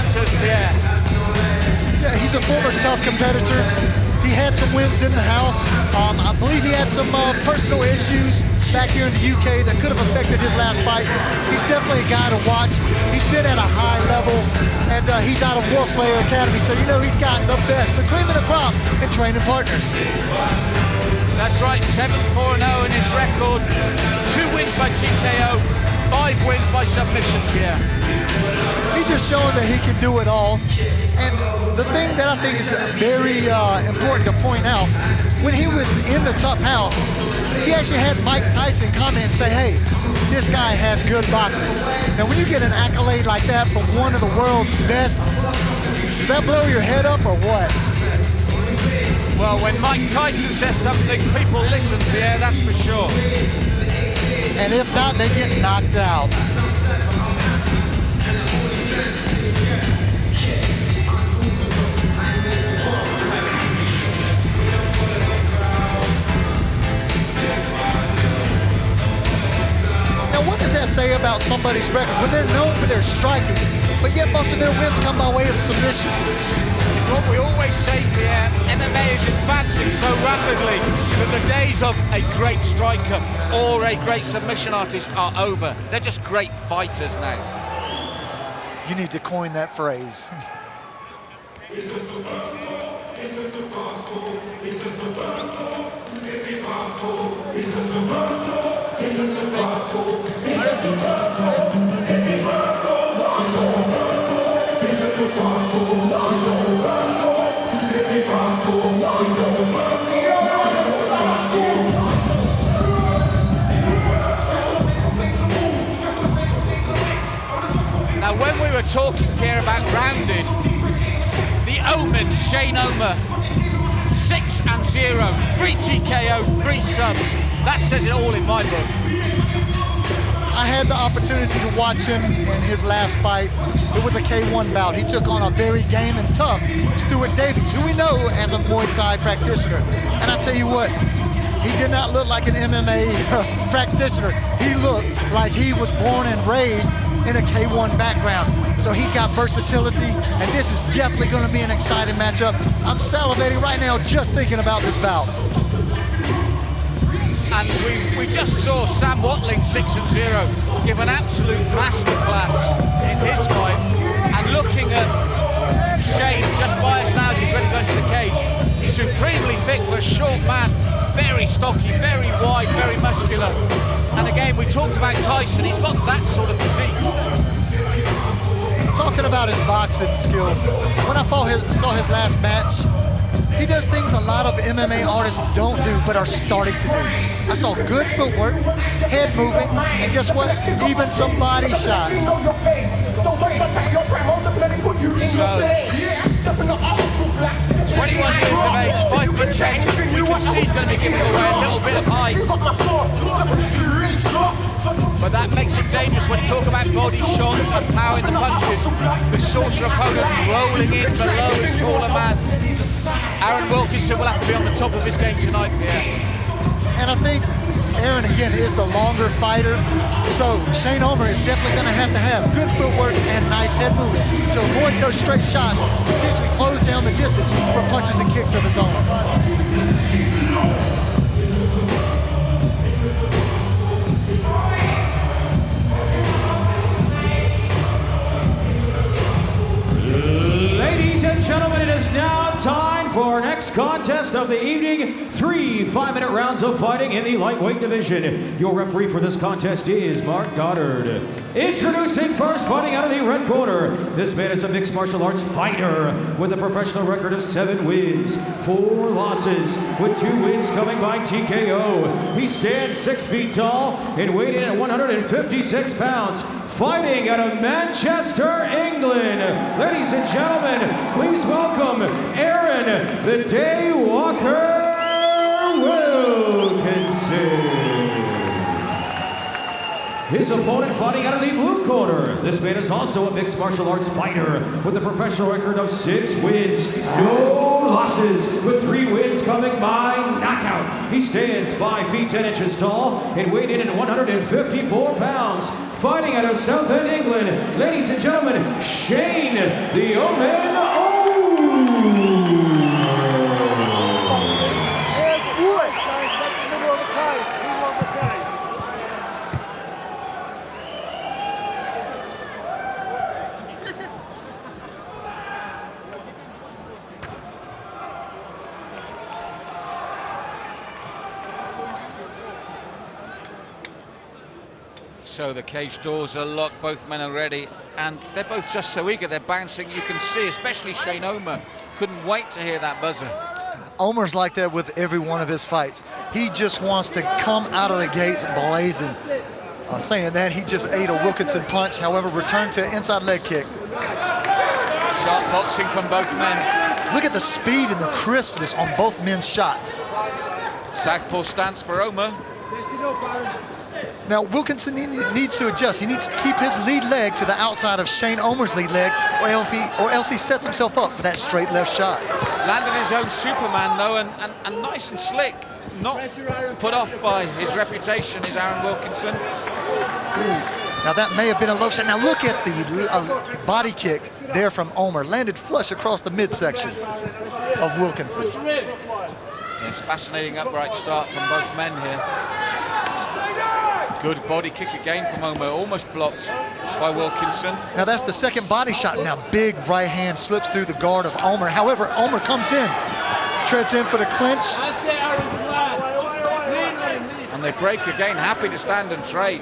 encounters, Pierre. Yeah, he's a former tough competitor. He had some wins in the house. I believe he had some personal issues back here in the UK that could have affected his last fight. He's definitely a guy to watch. He's been at a high level, and he's out of Wallhead Academy, so you know he's got the best, the cream of the crop, in training partners. That's right, 7-4-0 in his record. 2 wins by TKO, 5 wins by submission, Pierre. He's just showing that he can do it all. And the thing that I think is very important to point out, when he was in the Tough House, he actually had Mike Tyson comment and say, hey, this guy has good boxing. Now, when you get an accolade like that from one of the world's best, does that blow your head up or what? Well, when Mike Tyson says something, people listen, Pierre, that's for sure. And if not, they get knocked out. Now, what does that say about somebody's record when they're known for their striking, but yet most of their wins come by way of submission? It's what we always say, Pierre, MMA is advancing so rapidly that the days of a great striker or a great submission artist are over. They're just great fighters now. You need to coin that phrase. Now, when we were talking, Pierre, about rounded, the Omen, Shane Omer, 6-0, 3 TKO, 3 subs. That says it all in my book. I had the opportunity to watch him in his last fight. It was a K1 bout. He took on a very game and tough Stuart Davies, who we know as a Muay Thai practitioner. And I tell you what, he did not look like an MMA practitioner. He looked like he was born and raised in a K1 background. So he's got versatility, and this is definitely going to be an exciting matchup. I'm salivating right now just thinking about this bout. And we just saw Sam Watling, 6-0, give an absolute masterclass in his fight. And looking at Shane, just by us now, he's ready to go into the cage. Supremely fit for a short man, very stocky, very wide, very muscular. And again, we talked about Tyson, he's got that sort of physique. Talking about his boxing skills, when I saw his last match, he does things a lot of MMA artists don't do, but are starting to do. I saw good footwork, head moving, and guess what? Even some body shots. So, 21 years of age, 5'10". You can see he's going to be giving away a little bit of height. But that makes it dangerous when you talk about body shots and power in the punches. The shorter opponent rolling in below his taller man. Aaron Wilkinson will have to be on the top of his game tonight, Pierre. And I think Aaron, again, is the longer fighter. So Shane Omer is definitely going to have good footwork and nice head movement to avoid those straight shots, potentially close down the distance for punches and kicks of his own. Ladies and gentlemen, it is now time for our next contest of the evening. 3 5-minute rounds of fighting in the lightweight division. Your referee for this contest is Mark Goddard. Introducing first, fighting out of the red corner. This man is a mixed martial arts fighter with a professional record of 7 wins, 4 losses, with 2 wins coming by TKO. He stands 6 feet tall and weighed in at 156 pounds. Fighting out of Manchester, England. Ladies and gentlemen, please welcome Aaron "The Day Walker" Wilkinson. His opponent fighting out of the blue corner. This man is also a mixed martial arts fighter with a professional record of 6 wins, no losses, with 3 wins coming by knockout. He stands 5 feet 10 inches tall and weighed in at 154 pounds. Fighting out of Southend, England, ladies and gentlemen, Shane the Omen So the cage doors are locked, both men are ready, and they're both just so eager, they're bouncing. You can see, especially Shane Omer, couldn't wait to hear that buzzer. Omer's like that with every one of his fights. He just wants to come out of the gates blazing. Saying that, he just ate a Wilkinson punch, however, returned to an inside leg kick. Sharp boxing from both men. Look at the speed and the crispness on both men's shots. Southpaw stance for Omer. Now, Wilkinson needs to adjust. He needs to keep his lead leg to the outside of Shane Omer's lead leg, or else he sets himself up for that straight left shot. Landed his own Superman, though, and nice and slick. Not put off by his reputation, is Aaron Wilkinson. Now, that may have been a low shot. Now, look at the body kick there from Omer. Landed flush across the midsection of Wilkinson. Yes, fascinating upright start from both men here. Good body kick again from Omer, almost blocked by Wilkinson. Now that's the second body shot. Now big right hand slips through the guard of Omer. However, Omer comes in, treads in for the clinch. And they break again, happy to stand and trade.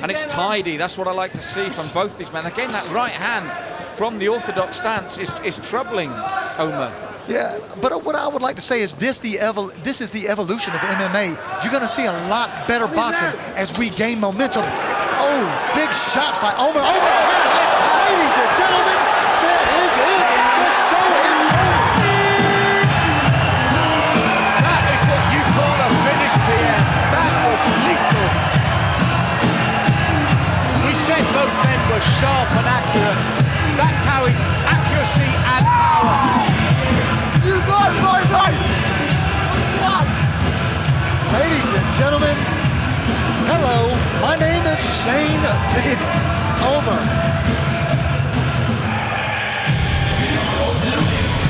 And it's tidy, that's what I like to see from both these men. Again, that right hand from the orthodox stance is troubling Omer. Yeah, but what I would like to say is this is the evolution of MMA. You're going to see a lot better boxing as we gain momentum. Oh, big shot by Omer. Ladies and gentlemen, that is it. The show is over. That is what you call a finish, Pierre. That was lethal. We said both men were sharp and accurate. That carried accuracy and power. Ladies and gentlemen, hello, my name is Shane Omer.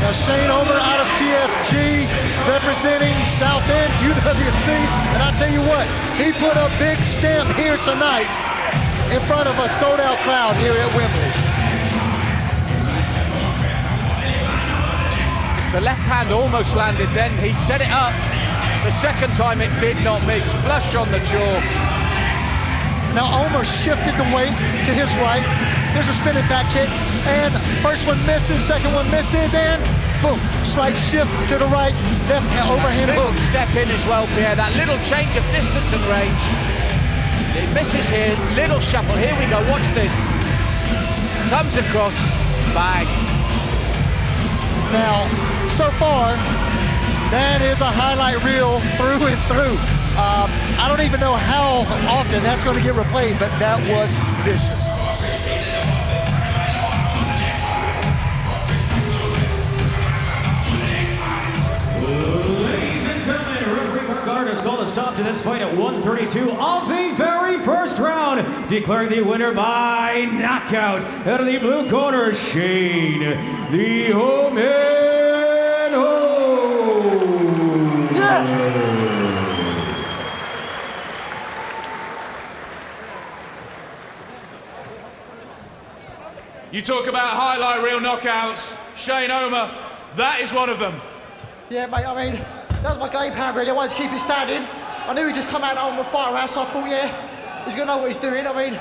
Now Shane Omer out of TSG, representing South End, UWC, and I tell you what, he put a big stamp here tonight in front of a sold-out crowd here at Wembley. The left hand almost landed then, he set it up. The second time it did not miss, flush on the jaw. Now Omer shifted the weight to his right. There's a spinning back kick, and first one misses, second one misses, and boom, slight shift to the right, left hand overhand hook. Step in as well, Pierre, that little change of distance and range. It misses here, little shuffle, here we go, watch this. Comes across, bang. Now, so far, that is a highlight reel through and through. I don't even know how often that's going to get replayed, but that was vicious. Ladies and gentlemen, referee Mark Goddard has called a stop to this fight at 1:32 of the very first round, declaring the winner by knockout out of the blue corner, Shane the Omen. You talk about highlight reel knockouts, Shane Omer, that is one of them. Yeah, mate, I mean, that was my game plan, really. I wanted to keep it standing. I knew he'd just come out on the fight around, so I thought, yeah, he's going to know what he's doing. I mean,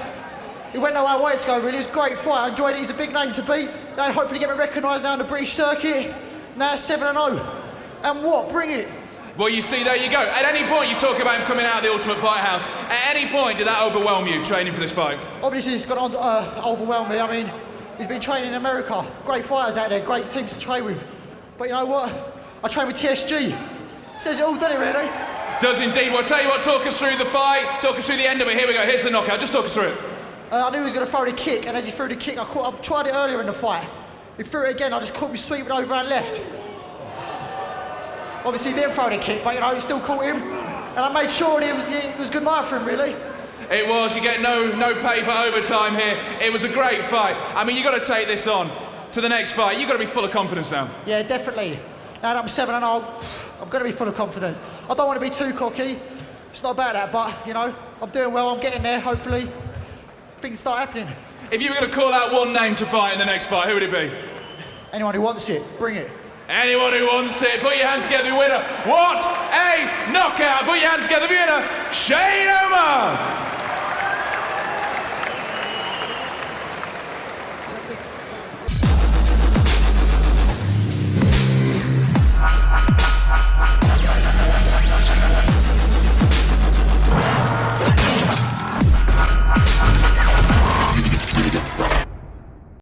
he went nowhere I wanted to go, really. It was a great fight. I enjoyed it. He's a big name to beat. They hopefully get me recognised now on the British circuit. Now it's 7-0. And what? Bring it. Well, you see, there you go. At any point, you talk about him coming out of the Ultimate Fight House. At any point, did that overwhelm you, training for this fight? Obviously, it's going to overwhelm me. I mean, he's been training in America. Great fighters out there, great teams to train with. But you know what? I train with TSG. Says it all, doesn't it, really? Does indeed. Well, I'll tell you what, talk us through the fight, talk us through the end of it. Here we go, here's the knockout. Just talk us through it. I knew he was going to throw the kick, and as he threw the kick, I tried it earlier in the fight. He threw it again, I just caught him sweep with overhand left. Obviously, he didn't throw the kick, but you know, he still caught him. And I made sure it was a good night for him, really. It was, you get no pay for overtime here. It was a great fight. I mean, you got to take this on. to the next fight, you've got to be full of confidence now. Yeah, definitely. Now that I'm 7-0, I'm going to be full of confidence. I don't want to be too cocky. It's not about that, but, you know, I'm doing well, I'm getting there, hopefully. Things start happening. If you were going to call out one name to fight in the next fight, who would it be? Anyone who wants it, bring it. Anyone who wants it, put your hands together, winner. What a knockout! Put your hands together, winner, Shane Omer!